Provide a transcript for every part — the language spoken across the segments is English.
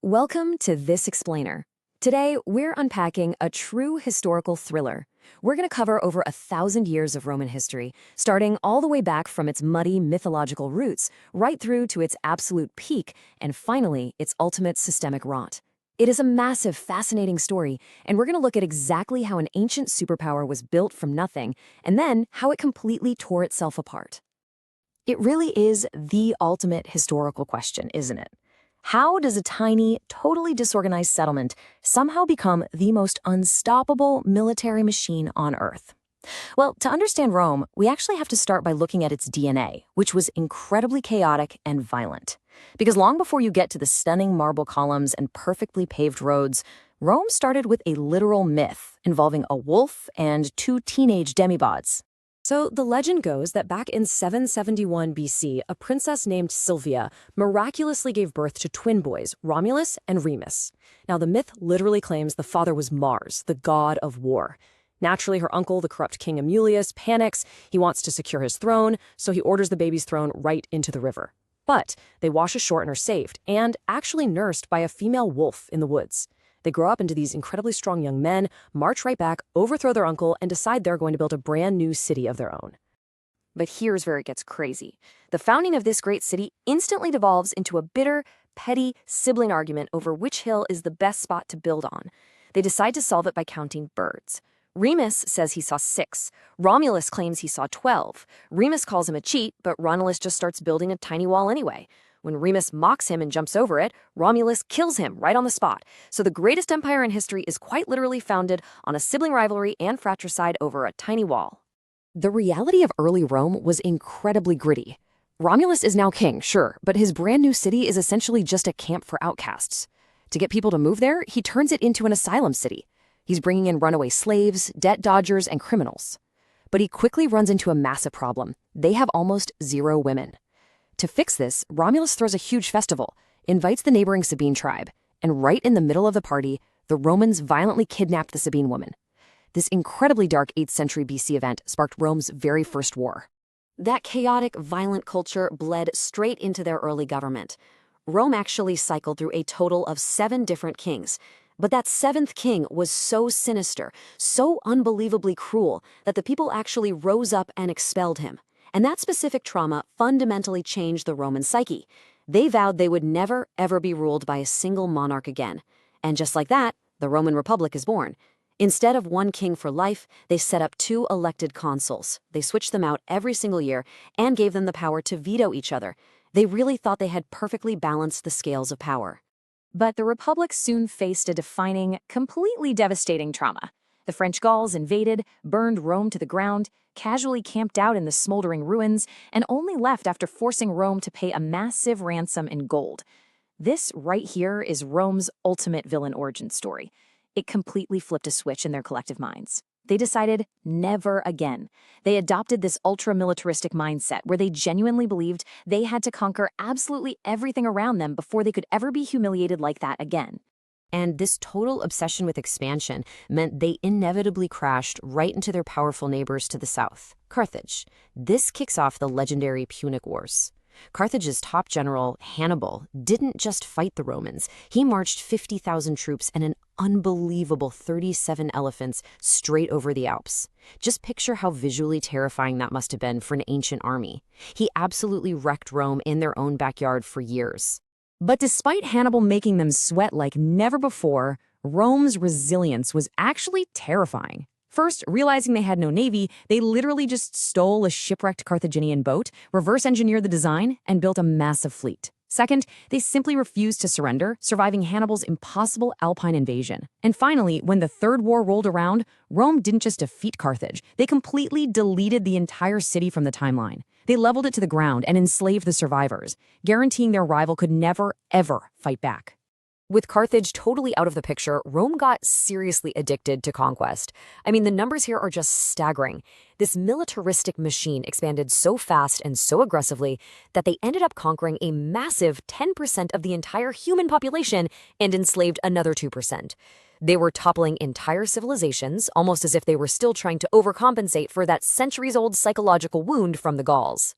Welcome to This Explainer. Today, we're unpacking a true historical thriller. We're going to cover over 1,000 years of Roman history, starting all the way back from its muddy mythological roots, right through to its absolute peak, and finally, its ultimate systemic rot. It is a massive, fascinating story, and we're going to look at exactly how an ancient superpower was built from nothing, and then how it completely tore itself apart. It really is the ultimate historical question, isn't it? How does a tiny, totally disorganized settlement somehow become the most unstoppable military machine on Earth? Well, to understand Rome, we actually have to start by looking at its DNA, which was incredibly chaotic and violent. Because long before you get to the stunning marble columns and perfectly paved roads, Rome started with a literal myth involving a wolf and two teenage demigods. So the legend goes that back in 771 BC, a princess named Sylvia miraculously gave birth to twin boys, Romulus and Remus. Now the myth literally claims the father was Mars, the god of war. Naturally, her uncle, the corrupt king Amulius, panics. He wants to secure his throne, so he orders the baby's thrown right into the river. But they wash ashore and are saved, and actually nursed by a female wolf in the woods. They grow up into these incredibly strong young men, march right back, overthrow their uncle, and decide they're going to build a brand new city of their own. But here's where it gets crazy. The founding of this great city instantly devolves into a bitter, petty sibling argument over which hill is the best spot to build on. They decide to solve it by counting birds. Remus says he saw 6. Romulus claims he saw 12. Remus calls him a cheat, but Romulus just starts building a tiny wall anyway. When Remus mocks him and jumps over it, Romulus kills him right on the spot. So the greatest empire in history is quite literally founded on a sibling rivalry and fratricide over a tiny wall. The reality of early Rome was incredibly gritty. Romulus is now king, sure, but his brand new city is essentially just a camp for outcasts. To get people to move there, he turns it into an asylum city. He's bringing in runaway slaves, debt dodgers, and criminals. But he quickly runs into a massive problem. They have almost 0 women. To fix this, Romulus throws a huge festival, invites the neighboring Sabine tribe, and right in the middle of the party, the Romans violently kidnapped the Sabine woman. This incredibly dark 8th century BC event sparked Rome's very first war. That chaotic, violent culture bled straight into their early government. Rome actually cycled through a total of 7 different kings. But that 7th king was so sinister, so unbelievably cruel, that the people actually rose up and expelled him. And that specific trauma fundamentally changed the Roman psyche. They vowed they would never, ever be ruled by a single monarch again. And just like that, the Roman Republic is born. Instead of 1 king for life, they set up 2 elected consuls. They switched them out every single year and gave them the power to veto each other. They really thought they had perfectly balanced the scales of power. But the Republic soon faced a defining, completely devastating trauma. The French Gauls invaded, burned Rome to the ground, casually camped out in the smoldering ruins, and only left after forcing Rome to pay a massive ransom in gold. This right here is Rome's ultimate villain origin story. It completely flipped a switch in their collective minds. They decided never again. They adopted this ultra-militaristic mindset where they genuinely believed they had to conquer absolutely everything around them before they could ever be humiliated like that again. And this total obsession with expansion meant they inevitably crashed right into their powerful neighbors to the south, Carthage. This kicks off the legendary Punic Wars. Carthage's top general, Hannibal, didn't just fight the Romans. He marched 50,000 troops and an unbelievable 37 elephants straight over the Alps. Just picture how visually terrifying that must have been for an ancient army. He absolutely wrecked Rome in their own backyard for years. But despite Hannibal making them sweat like never before, Rome's resilience was actually terrifying. First, realizing they had no navy, they literally just stole a shipwrecked Carthaginian boat, reverse-engineered the design, and built a massive fleet. Second, they simply refused to surrender, surviving Hannibal's impossible Alpine invasion. And finally, when the Third War rolled around, Rome didn't just defeat Carthage, they completely deleted the entire city from the timeline. They leveled it to the ground and enslaved the survivors, guaranteeing their rival could never, ever fight back. With Carthage totally out of the picture, Rome got seriously addicted to conquest. I mean, the numbers here are just staggering. This militaristic machine expanded so fast and so aggressively that they ended up conquering a massive 10% of the entire human population and enslaved another 2%. They were toppling entire civilizations, almost as if they were still trying to overcompensate for that centuries-old psychological wound from the Gauls.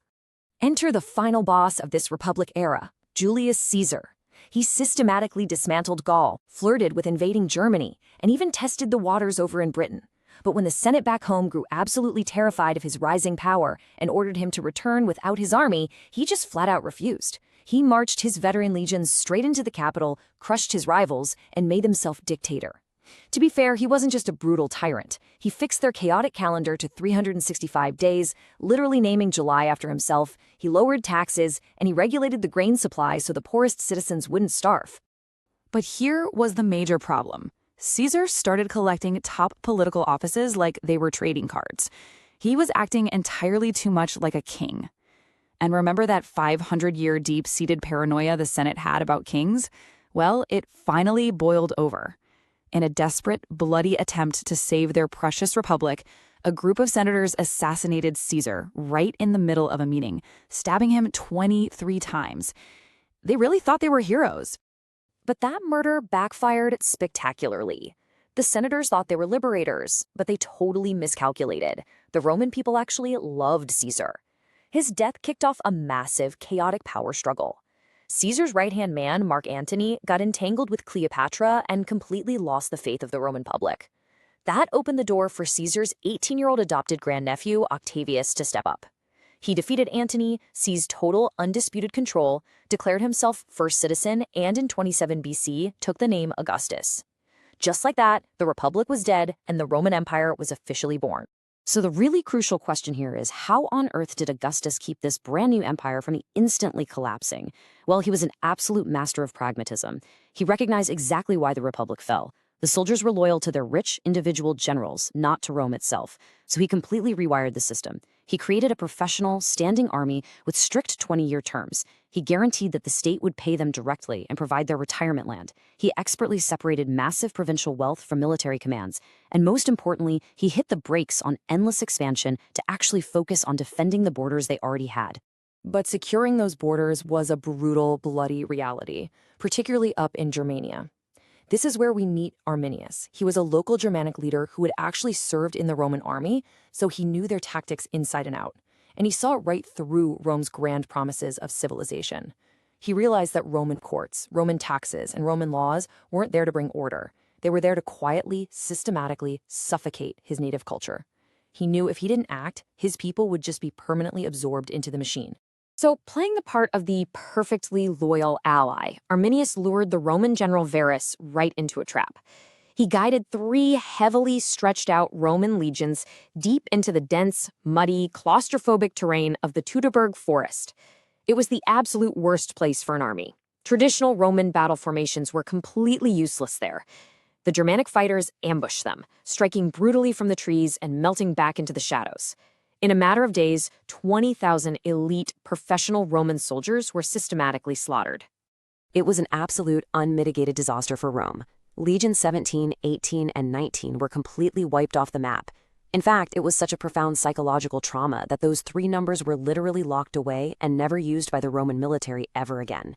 Enter the final boss of this Republic era, Julius Caesar. He systematically dismantled Gaul, flirted with invading Germany, and even tested the waters over in Britain. But when the Senate back home grew absolutely terrified of his rising power and ordered him to return without his army, he just flat out refused. He marched his veteran legions straight into the capital, crushed his rivals, and made himself dictator. To be fair, he wasn't just a brutal tyrant. He fixed their chaotic calendar to 365 days, literally naming July after himself. He lowered taxes, and he regulated the grain supply so the poorest citizens wouldn't starve. But here was the major problem. Caesar started collecting top political offices like they were trading cards. He was acting entirely too much like a king. And remember that 500-year deep-seated paranoia the Senate had about kings? Well, it finally boiled over. In a desperate, bloody attempt to save their precious republic, a group of senators assassinated Caesar right in the middle of a meeting, stabbing him 23 times. They really thought they were heroes. But that murder backfired spectacularly. The senators thought they were liberators, but they totally miscalculated. The Roman people actually loved Caesar. His death kicked off a massive, chaotic power struggle. Caesar's right-hand man, Mark Antony, got entangled with Cleopatra and completely lost the faith of the Roman public. That opened the door for Caesar's 18-year-old adopted grandnephew, Octavius, to step up. He defeated Antony, seized total, undisputed control, declared himself first citizen, and in 27 BC took the name Augustus. Just like that, the Republic was dead and the Roman Empire was officially born. So the really crucial question here is, how on earth did Augustus keep this brand new empire from instantly collapsing? Well, he was an absolute master of pragmatism. He recognized exactly why the Republic fell. The soldiers were loyal to their rich individual generals, not to Rome itself. So he completely rewired the system. He created a professional, standing army with strict 20-year terms. He guaranteed that the state would pay them directly and provide their retirement land. He expertly separated massive provincial wealth from military commands. And most importantly, he hit the brakes on endless expansion to actually focus on defending the borders they already had. But securing those borders was a brutal, bloody reality, particularly up in Germania. This is where we meet Arminius. He was a local Germanic leader who had actually served in the Roman army, so he knew their tactics inside and out. And he saw right through Rome's grand promises of civilization. He realized that Roman courts, Roman taxes, and Roman laws weren't there to bring order. They were there to quietly, systematically suffocate his native culture. He knew if he didn't act, his people would just be permanently absorbed into the machine. So, playing the part of the perfectly loyal ally, Arminius lured the Roman general Varus right into a trap. He guided 3 heavily stretched out Roman legions deep into the dense, muddy, claustrophobic terrain of the Teutoburg forest. It was the absolute worst place for an army. Traditional Roman battle formations were completely useless there. The Germanic fighters ambushed them, striking brutally from the trees and melting back into the shadows. In a matter of days, 20,000 elite professional Roman soldiers were systematically slaughtered. It was an absolute unmitigated disaster for Rome. Legions 17, 18, and 19 were completely wiped off the map. In fact, it was such a profound psychological trauma that those 3 numbers were literally locked away and never used by the Roman military ever again.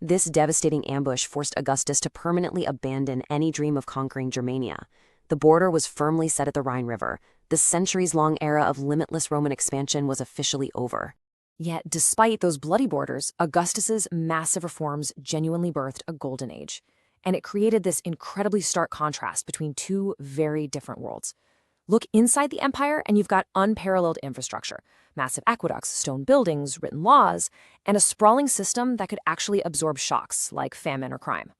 This devastating ambush forced Augustus to permanently abandon any dream of conquering Germania. The border was firmly set at the Rhine River. The centuries-long era of limitless Roman expansion was officially over. Yet, despite those bloody borders, Augustus's massive reforms genuinely birthed a golden age. And it created this incredibly stark contrast between 2 very different worlds. Look inside the empire and you've got unparalleled infrastructure, massive aqueducts, stone buildings, written laws, and a sprawling system that could actually absorb shocks like famine or crime.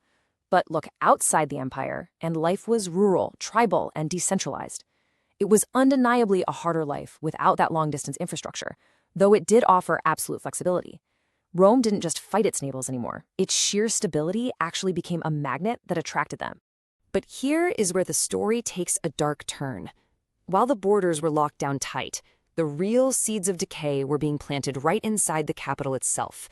But look outside the empire, and life was rural, tribal, and decentralized. It was undeniably a harder life without that long-distance infrastructure, though it did offer absolute flexibility. Rome didn't just fight its neighbors anymore. Its sheer stability actually became a magnet that attracted them. But here is where the story takes a dark turn. While the borders were locked down tight, the real seeds of decay were being planted right inside the capital itself.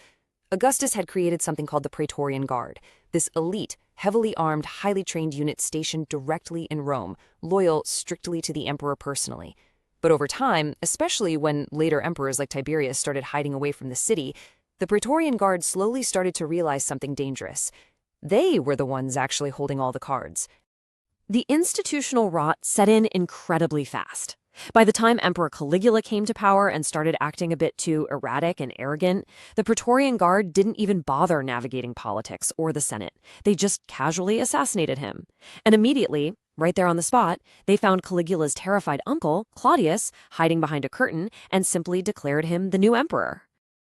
Augustus had created something called the Praetorian Guard, this elite, heavily armed, highly trained unit stationed directly in Rome, loyal strictly to the emperor personally. But over time, especially when later emperors like Tiberius started hiding away from the city, the Praetorian Guard slowly started to realize something dangerous. They were the ones actually holding all the cards. The institutional rot set in incredibly fast. By the time Emperor Caligula came to power and started acting a bit too erratic and arrogant, the Praetorian Guard didn't even bother navigating politics or the Senate. They just casually assassinated him. And immediately, right there on the spot, they found Caligula's terrified uncle, Claudius, hiding behind a curtain and simply declared him the new emperor.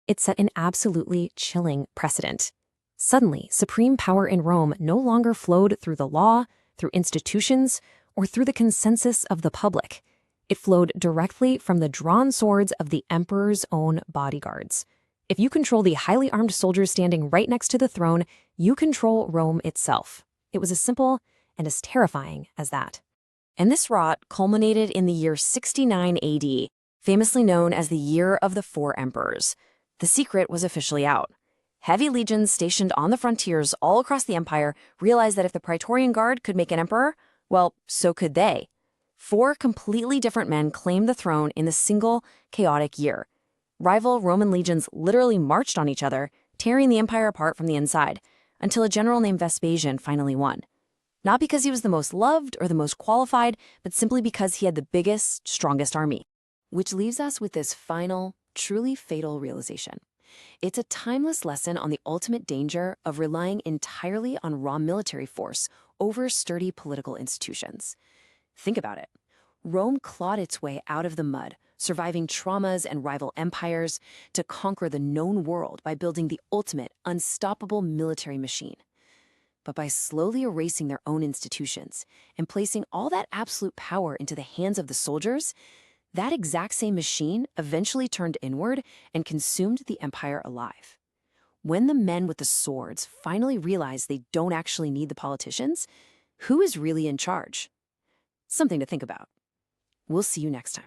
It set an absolutely chilling precedent. Suddenly, supreme power in Rome no longer flowed through the law, through institutions, or through the consensus of the public. It flowed directly from the drawn swords of the emperor's own bodyguards. If you control the highly armed soldiers standing right next to the throne, you control Rome itself. It was as simple and as terrifying as that. And this rot culminated in the year 69 AD, famously known as the Year of the Four Emperors. The secret was officially out. Heavy legions stationed on the frontiers all across the empire realized that if the Praetorian Guard could make an emperor, well, so could they. 4 completely different men claimed the throne in the single, chaotic year. Rival Roman legions literally marched on each other, tearing the empire apart from the inside, until a general named Vespasian finally won. Not because he was the most loved or the most qualified, but simply because he had the biggest, strongest army. Which leaves us with this final, truly fatal realization. It's a timeless lesson on the ultimate danger of relying entirely on raw military force over sturdy political institutions. Think about it. Rome clawed its way out of the mud, surviving traumas and rival empires, to conquer the known world by building the ultimate, unstoppable military machine. But by slowly erasing their own institutions and placing all that absolute power into the hands of the soldiers, that exact same machine eventually turned inward and consumed the empire alive. When the men with the swords finally realize they don't actually need the politicians, who is really in charge? Something to think about. We'll see you next time.